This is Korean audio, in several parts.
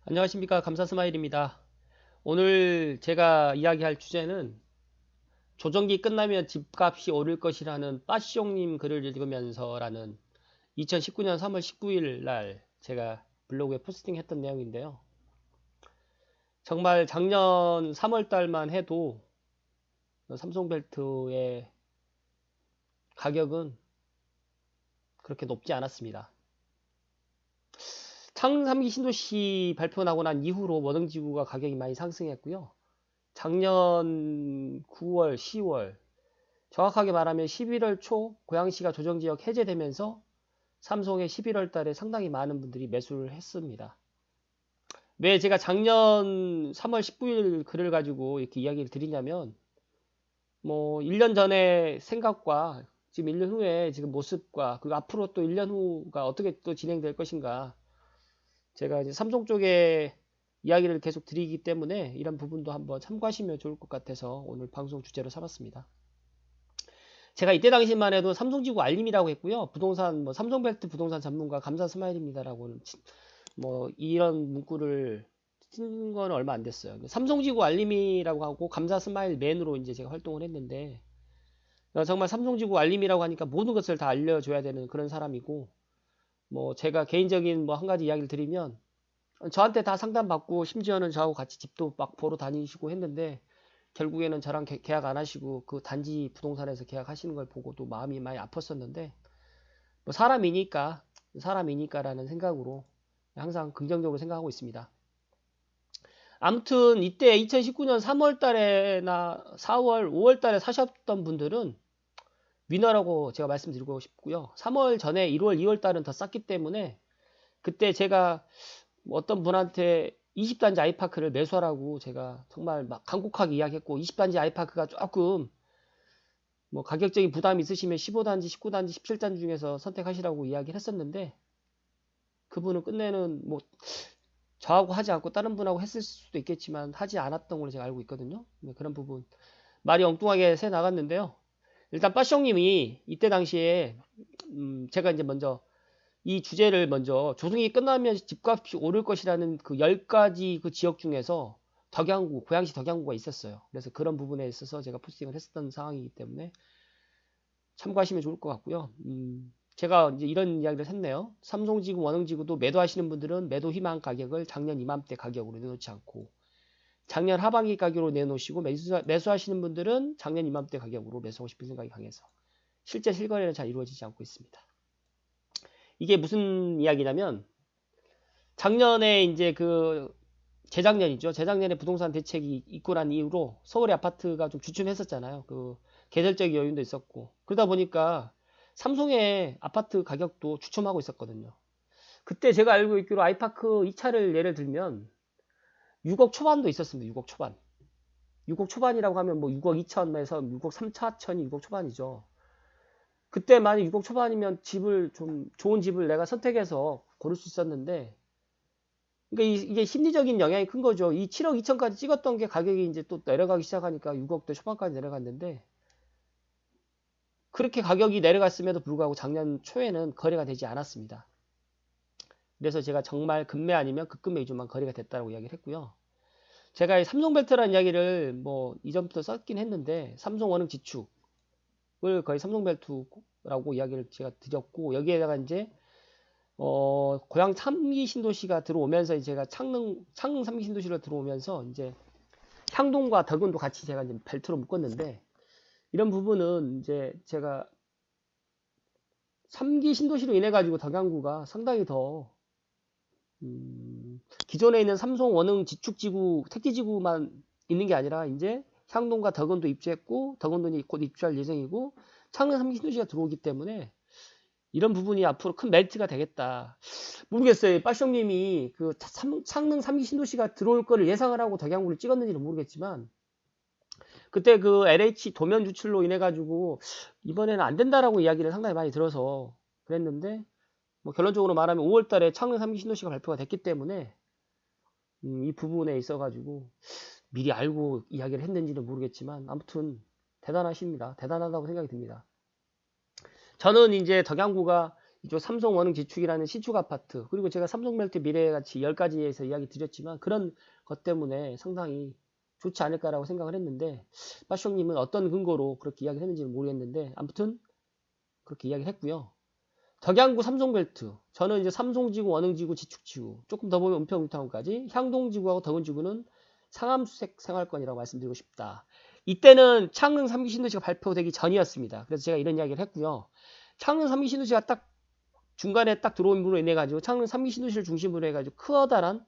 안녕하십니까. 감사스마일입니다. 오늘 제가 이야기할 주제는 조정기 끝나면 집값이 오를 것이라는 빠시용님 글을 읽으면서라는 2019년 3월 19일 날 제가 블로그에 포스팅했던 내용인데요. 정말 작년 3월 달만 해도 삼성벨트의 가격은 그렇게 높지 않았습니다. 창릉 3기 신도시 발표 나고 난 이후로 워등지구가 가격이 많이 상승했고요. 작년 9월, 10월, 정확하게 말하면 11월 초 고양시가 조정지역 해제되면서 삼성의 11월 달에 상당히 많은 분들이 매수를 했습니다. 왜 제가 작년 3월 19일 글을 가지고 이렇게 이야기를 드리냐면, 1년 전에 생각과 지금 1년 후에 지금 모습과 그리고 앞으로 또 1년 후가 어떻게 또 진행될 것인가, 제가 이제 삼성 쪽에 이야기를 계속 드리기 때문에 이런 부분도 한번 참고하시면 좋을 것 같아서 오늘 방송 주제로 삼았습니다. 제가 이때 당시만 해도 삼성지구 알림이라고 했고요. 부동산, 삼성벨트 부동산 전문가 감사 스마일입니다라고 이런 문구를 쓴 건 얼마 안 됐어요. 삼성지구 알림이라고 하고 감사 스마일 맨으로 이제 제가 활동을 했는데, 정말 삼성지구 알림이라고 하니까 모든 것을 다 알려줘야 되는 그런 사람이고, 제가 개인적인 한 가지 이야기를 드리면, 저한테 다 상담받고 심지어는 저하고 같이 집도 막 보러 다니시고 했는데, 결국에는 저랑 계약 안 하시고 그 단지 부동산에서 계약하시는 걸 보고도 마음이 많이 아팠었는데, 사람이니까라는 생각으로 항상 긍정적으로 생각하고 있습니다. 아무튼 이때 2019년 3월 달에나 4월, 5월 달에 사셨던 분들은 위너라고 제가 말씀드리고 싶고요. 3월 전에 1월, 2월 달은 더 쌌기 때문에 그때 제가 어떤 분한테 20단지 아이파크를 매수하라고 제가 정말 막 간곡하게 이야기했고, 20단지 아이파크가 조금 가격적인 부담이 있으시면 15단지, 19단지, 17단지 중에서 선택하시라고 이야기를 했었는데, 그분은 끝내는 저하고 하지 않고 다른 분하고 했을 수도 있겠지만 하지 않았던 걸로 제가 알고 있거든요. 그런 부분 말이 엉뚱하게 새 나갔는데요. 일단 빠숑님이 이때 당시에 제가 이제 먼저 이 주제를 먼저 조정이 끝나면 집값이 오를 것이라는 그 10가지 그 지역 중에서 덕양구, 고양시 덕양구가 있었어요. 그래서 그런 부분에 있어서 제가 포스팅을 했었던 상황이기 때문에 참고하시면 좋을 것 같고요. 제가 이제 이런 이야기를 했네요. 삼성지구, 원흥지구도 매도하시는 분들은 매도 희망 가격을 작년 이맘때 가격으로 내놓지 않고, 작년 하반기 가격으로 내놓으시고, 매수하시는 분들은 작년 이맘때 가격으로 매수하고 싶은 생각이 강해서 실제 실거래는 잘 이루어지지 않고 있습니다. 이게 무슨 이야기냐면, 작년에 이제 재작년이죠. 재작년에 부동산 대책이 있고 난 이후로 서울의 아파트가 좀 주춤했었잖아요. 계절적 여유도 있었고. 그러다 보니까 삼성의 아파트 가격도 주춤하고 있었거든요. 그때 제가 알고 있기로 아이파크 2차를 예를 들면 6억 초반도 있었습니다. 6억 초반. 6억 초반이라고 하면 6억 2천에서 6억 3차천이 6억 초반이죠. 그때 만약 6억 초반이면 집을 좀 좋은 집을 내가 선택해서 고를 수 있었는데, 그러니까 이게 심리적인 영향이 큰 거죠. 이 7억 2천까지 찍었던 게 가격이 이제 또 내려가기 시작하니까 6억대 초반까지 내려갔는데, 그렇게 가격이 내려갔음에도 불구하고 작년 초에는 거래가 되지 않았습니다. 그래서 제가 정말 급매 아니면 급급매 위주만 거래가 됐다고 이야기를 했고요. 제가 삼성벨트라는 이야기를 이전부터 썼긴 했는데, 삼성 원흥 지축을 거의 삼성벨트라고 이야기를 제가 드렸고, 여기에다가 이제 고양 3기 신도시가 들어오면서 제가 창릉 3기 신도시로 들어오면서 이제 향동과 덕은도 같이 제가 이제 벨트로 묶었는데, 이런 부분은 이제 제가 3기 신도시로 인해 가지고 덕양구가 상당히 더 기존에 있는 삼성 원흥 지축지구 택지지구만 있는 게 아니라 이제 향동과 덕은도 입주했고, 덕은도 곧 입주할 예정이고, 창릉 3기 신도시가 들어오기 때문에 이런 부분이 앞으로 큰 멜트가 되겠다. 모르겠어요. 빠숑님이 창릉 3기 신도시가 들어올 거를 예상을 하고 덕양구를 찍었는지는 모르겠지만, 그때 LH 도면 유출로 인해 가지고 이번에는 안 된다라고 이야기를 상당히 많이 들어서 그랬는데, 결론적으로 말하면 5월 달에 창릉 3기 신도시가 발표가 됐기 때문에 이 부분에 있어 가지고 미리 알고 이야기를 했는지는 모르겠지만, 아무튼 대단하십니다. 대단하다고 생각이 듭니다. 저는 이제 덕양구가 이쪽 삼성 원흥 지축이라는 신축 아파트, 그리고 제가 삼성멜트 미래가치 10가지에서 이야기 드렸지만 그런 것 때문에 상당히 좋지 않을까라고 생각을 했는데, 빠숑님은 어떤 근거로 그렇게 이야기를 했는지는 모르겠는데 아무튼 그렇게 이야기를 했고요. 덕양구 삼성벨트, 저는 이제 삼성지구, 원흥지구, 지축지구, 조금 더 보면 은평뉴타운까지, 향동지구하고 덕은지구는 상암수색 생활권이라고 말씀드리고 싶다. 이때는 창릉 3기 신도시가 발표되기 전이었습니다. 그래서 제가 이런 이야기를 했고요. 창릉 3기 신도시가 딱 중간에 딱 들어옴으로 인해 가지고 창릉 3기 신도시를 중심으로 해가지고 커다란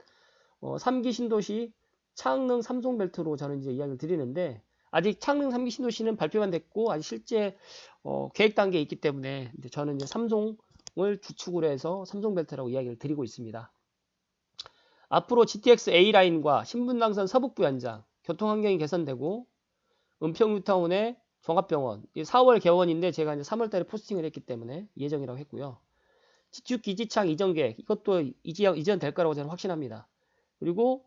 3기 신도시 창릉 삼성벨트로 저는 이제 이야기를 드리는데, 아직 창릉 3기 신도시는 발표만 됐고 아직 실제 계획 단계에 있기 때문에 이제 저는 이제 삼성을 주축으로 해서 삼성벨트라고 이야기를 드리고 있습니다. 앞으로 GTX A라인과 신분당선 서북부 연장, 교통환경이 개선되고 은평뉴타운의 종합병원, 4월 개원인데 제가 이제 3월달에 포스팅을 했기 때문에 예정이라고 했고요. 지축 기지창 이전 계획, 이것도 이전 될 거라고 저는 확신합니다. 그리고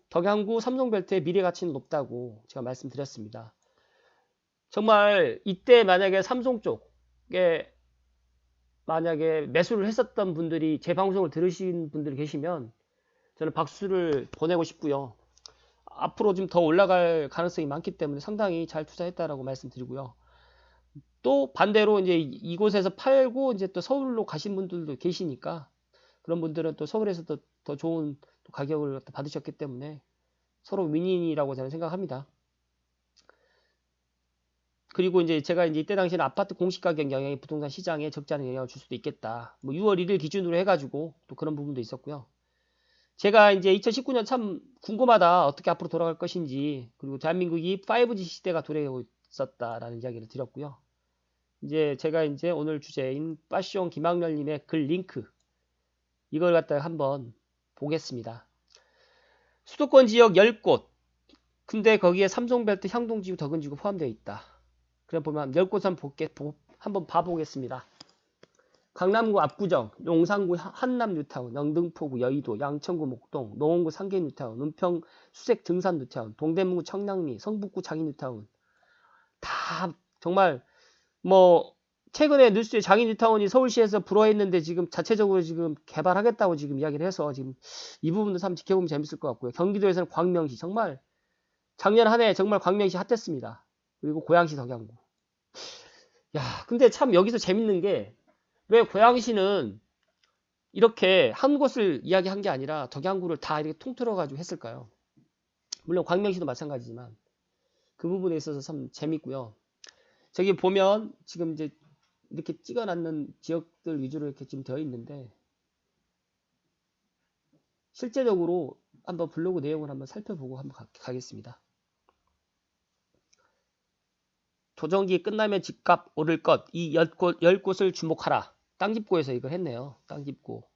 덕양구 삼성벨트의 미래 가치는 높다고 제가 말씀드렸습니다. 정말 이때 만약에 삼성 쪽에 만약에 매수를 했었던 분들이 제 방송을 들으신 분들이 계시면 저는 박수를 보내고 싶고요. 앞으로 좀 더 올라갈 가능성이 많기 때문에 상당히 잘 투자했다라고 말씀드리고요. 또 반대로 이제 이곳에서 팔고 이제 또 서울로 가신 분들도 계시니까 그런 분들은 또 서울에서 더 좋은 가격을 받으셨기 때문에 서로 윈윈이라고 저는 생각합니다. 그리고 이제 제가 이제 이때 당시에는 아파트 공시가격 영향이 부동산 시장에 적지 않은 영향을 줄 수도 있겠다. 뭐 6월 1일 기준으로 해가지고 또 그런 부분도 있었고요. 제가 이제 2019년 참 궁금하다. 어떻게 앞으로 돌아갈 것인지. 그리고 대한민국이 5G 시대가 도래하고 있었다라는 이야기를 드렸고요. 이제 제가 이제 오늘 주제인 빠숑 김학렬님의 글 링크, 이걸 갖다가 한번 보겠습니다. 수도권 지역 10곳. 근데 거기에 삼성벨트, 향동지구, 덕은지구 포함되어 있다. 그래 보면 10곳 한번 봐보겠습니다. 강남구 압구정, 용산구 한남 뉴타운, 영등포구 여의도, 양천구 목동, 노원구 상계 뉴타운, 은평 수색 등산 뉴타운, 동대문구 청량리, 성북구 장인 뉴타운. 다 정말 뭐 최근에 뉴스에 장인 뉴타운이 서울시에서 불허했는데 지금 자체적으로 지금 개발하겠다고 지금 이야기를 해서 지금 이 부분도 참 지켜보면 재밌을 것 같고요. 경기도에서는 광명시, 정말 작년 한 해 정말 광명시 핫했습니다. 그리고 고양시 덕양구. 야, 근데 참 여기서 재밌는 게, 왜 고양시는 이렇게 한 곳을 이야기한 게 아니라 덕양구를 다 이렇게 통틀어 가지고 했을까요? 물론 광명시도 마찬가지지만 그 부분에 있어서 참 재밌고요. 저기 보면 지금 이제 이렇게 찍어놨는 지역들 위주로 이렇게 지금 되어 있는데, 실제적으로 한번 블로그 내용을 한번 살펴보고 한번 가겠습니다. 조정기 끝나면 집값 오를 것, 이 10곳을 주목하라. 땅집고에서 이걸 했네요. 땅집고.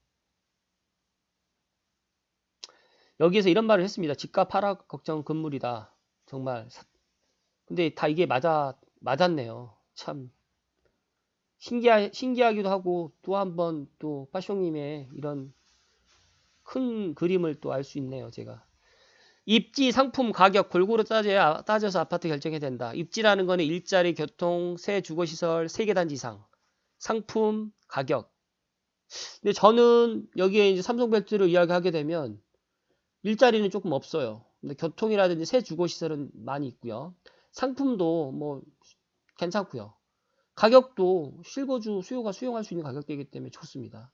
여기에서 이런 말을 했습니다. 집값 하락 걱정 금물이다. 정말. 근데 다 이게 맞았네요. 참 신기하기도 하고, 또 한번 또 빠숑님의 이런 큰 그림을 또 알 수 있네요. 제가. 입지 상품 가격 골고루 따져서 아파트 결정해야 된다. 입지라는 거는 일자리, 교통, 새 주거시설 3개 단지 이상. 상품 가격. 근데 저는 여기에 이제 삼성벨트를 이야기하게 되면 일자리는 조금 없어요. 근데 교통이라든지 새 주거시설은 많이 있고요. 상품도 뭐 괜찮고요. 가격도 실거주 수요가 수용할 수 있는 가격대이기 때문에 좋습니다.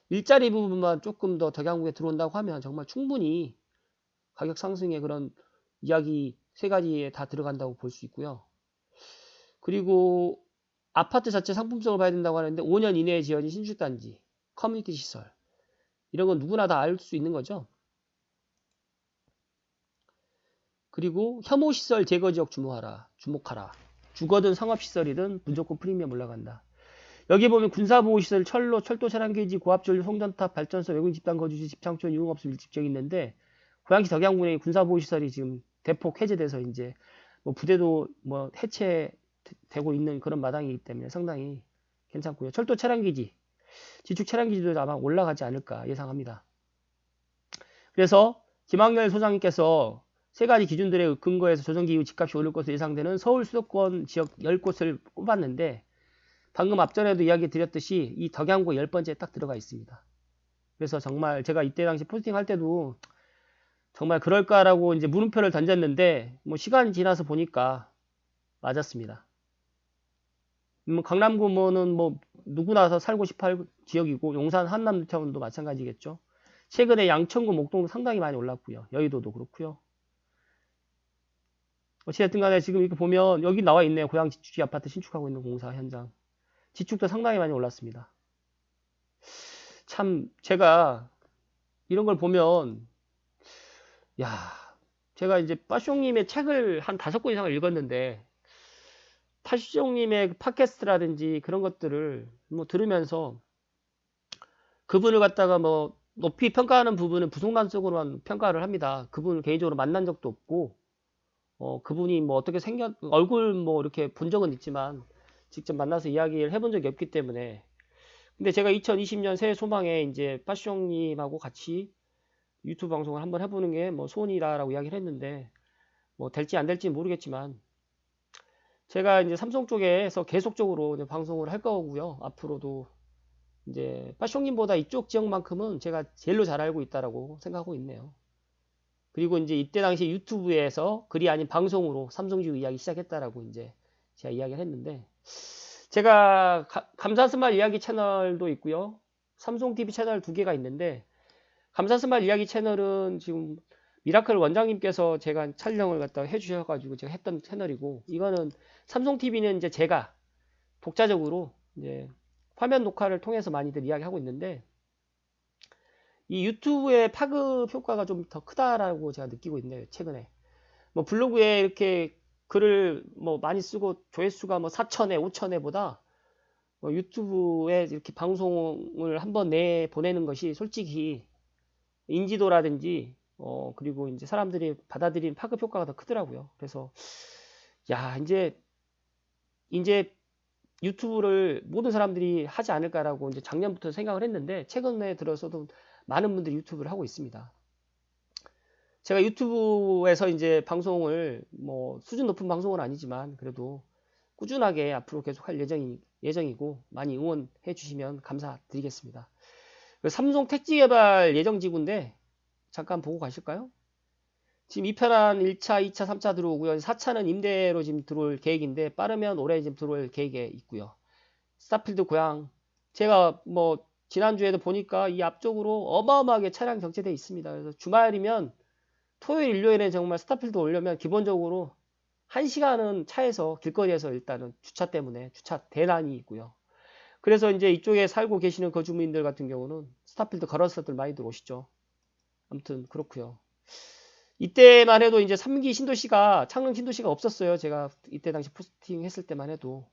일자리 부분만 조금 더 덕양구에 들어온다고 하면 정말 충분히 가격 상승의 그런 이야기 3가지에 다 들어간다고 볼 수 있고요. 그리고 아파트 자체 상품성을 봐야 된다고 하는데 5년 이내에 지어진 신축단지, 커뮤니티 시설, 이런 건 누구나 다 알 수 있는 거죠. 그리고 혐오시설 제거지역 주목하라. 주거든 상업시설이든 무조건 프리미엄 올라간다. 여기 보면 군사보호시설, 철로, 철도 차량기지, 고압전류, 송전탑, 발전소, 외국인 집단 거주지, 집창촌, 유흥업소 밀집지역이 있는데, 고양시 덕양군의 군사보호시설이 지금 대폭 해제돼서 이제 뭐 부대도 뭐 해체되고 있는 그런 마당이기 때문에 상당히 괜찮고요. 철도 차량기지, 지축 차량기지도 아마 올라가지 않을까 예상합니다. 그래서 김학렬 소장님께서 3가지 기준들의 근거에서 조정기 이후 집값이 오를 것으로 예상되는 서울 수도권 지역 10곳을 꼽았는데, 방금 앞전에도 이야기 드렸듯이 이 덕양구 10번째에 딱 들어가 있습니다. 그래서 정말 제가 이때 당시 포스팅 할 때도 정말 그럴까라고 이제 물음표를 던졌는데 뭐 시간이 지나서 보니까 맞았습니다. 강남구 뭐는 뭐 누구나 서 살고 싶어 할 지역이고 용산 한남타운도 마찬가지겠죠. 최근에 양천구 목동도 상당히 많이 올랐고요. 여의도도 그렇고요. 어찌됐든 간에 지금 이렇게 보면 여기 나와 있네요. 고양 지축지 아파트 신축하고 있는 공사 현장. 지축도 상당히 많이 올랐습니다. 참 제가 이런 걸 보면 야 제가 이제 빠숑님의 책을 한 5권 이상을 읽었는데 빠숑님의 팟캐스트라든지 그런 것들을 뭐 들으면서 그분을 갖다가 뭐 높이 평가하는 부분은 부속단적으로만 평가를 합니다. 그분을 개인적으로 만난 적도 없고 그분이 뭐 어떻게 얼굴 뭐 이렇게 본 적은 있지만 직접 만나서 이야기를 해본 적이 없기 때문에 근데 제가 2020년 새해 소망에 이제 빠숑님하고 같이 유튜브 방송을 한번 해보는 게 뭐 소원이다라고 이야기를 했는데 뭐 될지 안 될지 모르겠지만 제가 이제 삼성 쪽에서 계속적으로 이제 방송을 할 거고요. 앞으로도 이제 빠숑님보다 이쪽 지역만큼은 제가 제일로 잘 알고 있다라고 생각하고 있네요. 그리고 이제 이때 당시 유튜브에서 글이 아닌 방송으로 삼성지구 이야기 시작했다라고 이제 제가 이야기를 했는데 제가 감사스말 이야기 채널도 있고요. 삼성TV 채널 2개가 있는데 감사스말 이야기 채널은 지금 미라클 원장님께서 제가 촬영을 갖다가 해주셔가지고 제가 했던 채널이고 이거는 삼성TV는 이제 제가 독자적으로 이제 화면 녹화를 통해서 많이들 이야기하고 있는데 이 유튜브의 파급 효과가 좀 더 크다라고 제가 느끼고 있네요. 최근에 뭐 블로그에 이렇게 글을 뭐 많이 쓰고 조회수가 뭐 4천회 5천회 보다 뭐 유튜브에 이렇게 방송을 한번 내 보내는 것이 솔직히 인지도라든지 그리고 이제 사람들이 받아들이는 파급 효과가 더 크더라고요. 그래서 야 이제 유튜브를 모든 사람들이 하지 않을까라고 이제 작년부터 생각을 했는데 최근에 들어서도 많은 분들이 유튜브를 하고 있습니다. 제가 유튜브에서 이제 방송을 뭐 수준 높은 방송은 아니지만 그래도 꾸준하게 앞으로 계속 할 예정이고 많이 응원해 주시면 감사드리겠습니다. 삼성 택지개발 예정지구인데 잠깐 보고 가실까요? 지금 2편안 1차, 2차, 3차 들어오고요. 4차는 임대로 지금 들어올 계획인데 빠르면 올해 지금 들어올 계획에 있고요. 스타필드 고양 제가 뭐 지난주에도 보니까 이 앞쪽으로 어마어마하게 차량 정체되어 있습니다. 그래서 주말이면 토요일, 일요일에 정말 스타필드 오려면 기본적으로 1시간은 차에서 길거리에서 일단은 주차 때문에 주차 대란이 있고요. 그래서 이제 이쪽에 살고 계시는 거주민들 같은 경우는 스타필드 걸어서들 많이 들어오시죠. 아무튼 그렇고요. 이때만 해도 이제 3기 신도시가 창릉 신도시가 없었어요. 제가 이때 당시 포스팅 했을 때만 해도.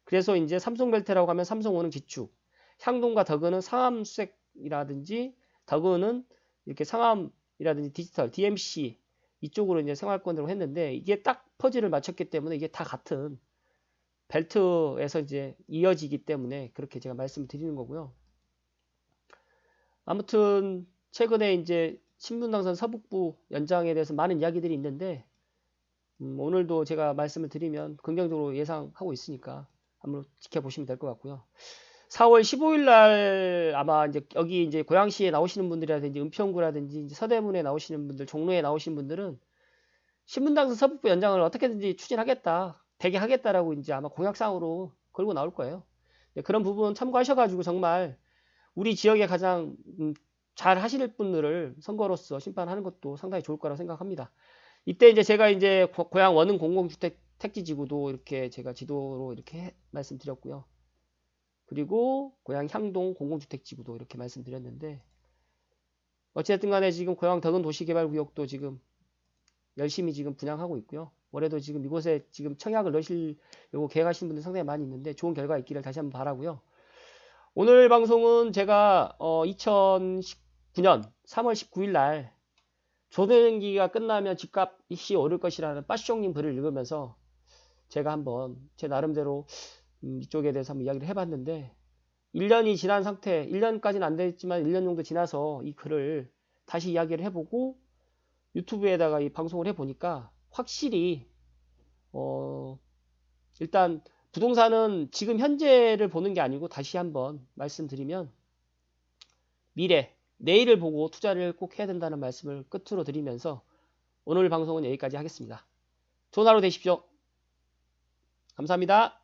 그래서 이제 삼성벨트라고 하면 삼성오능 지축, 향동과 덕은은 상암수색이라든지 덕은은 이렇게 상암이라든지 디지털, DMC 이쪽으로 이제 생활권으로 했는데 이게 딱 퍼즐을 맞췄기 때문에 이게 다 같은 벨트에서 이제 이어지기 때문에 그렇게 제가 말씀을 드리는 거고요. 아무튼 최근에 이제 신분당선 서북부 연장에 대해서 많은 이야기들이 있는데 오늘도 제가 말씀을 드리면 긍정적으로 예상하고 있으니까 한번 지켜보시면 될 것 같고요. 4월 15일 날 아마 이제 여기 이제 고양시에 나오시는 분들이라든지 은평구라든지 이제 서대문에 나오시는 분들, 종로에 나오시는 분들은 신분당선 서북부 연장을 어떻게든지 추진하겠다, 대기하겠다라고 이제 아마 공약상으로 걸고 나올 거예요. 그런 부분 참고하셔가지고 정말 우리 지역에 가장 잘 하실 분들을 선거로서 심판하는 것도 상당히 좋을 거라고 생각합니다. 이때 이제 제가 이제 고양 원흥 공공주택 택지지구도 이렇게 제가 지도로 이렇게 말씀드렸고요. 그리고 고양 향동 공공주택지구도 이렇게 말씀드렸는데 어쨌든 간에 지금 고양 덕은 도시개발구역도 지금 열심히 지금 분양하고 있고요. 올해도 지금 이곳에 지금 청약을 넣으시려고 계획하시는 분들 상당히 많이 있는데 좋은 결과 있기를 다시 한번 바라고요. 오늘 방송은 제가 2019년 3월 19일 날 조정기가 끝나면 집값이 오를 것이라는 빠숑님 글을 읽으면서 제가 한번 제 나름대로 이쪽에 대해서 한번 이야기를 해봤는데 1년이 지난 상태, 1년까지는 안 됐지만 1년 정도 지나서 이 글을 다시 이야기를 해보고 유튜브에다가 이 방송을 해보니까 확실히 일단 부동산은 지금 현재를 보는 게 아니고 다시 한번 말씀드리면 미래, 내일을 보고 투자를 꼭 해야 된다는 말씀을 끝으로 드리면서 오늘 방송은 여기까지 하겠습니다. 좋은 하루 되십시오. 감사합니다.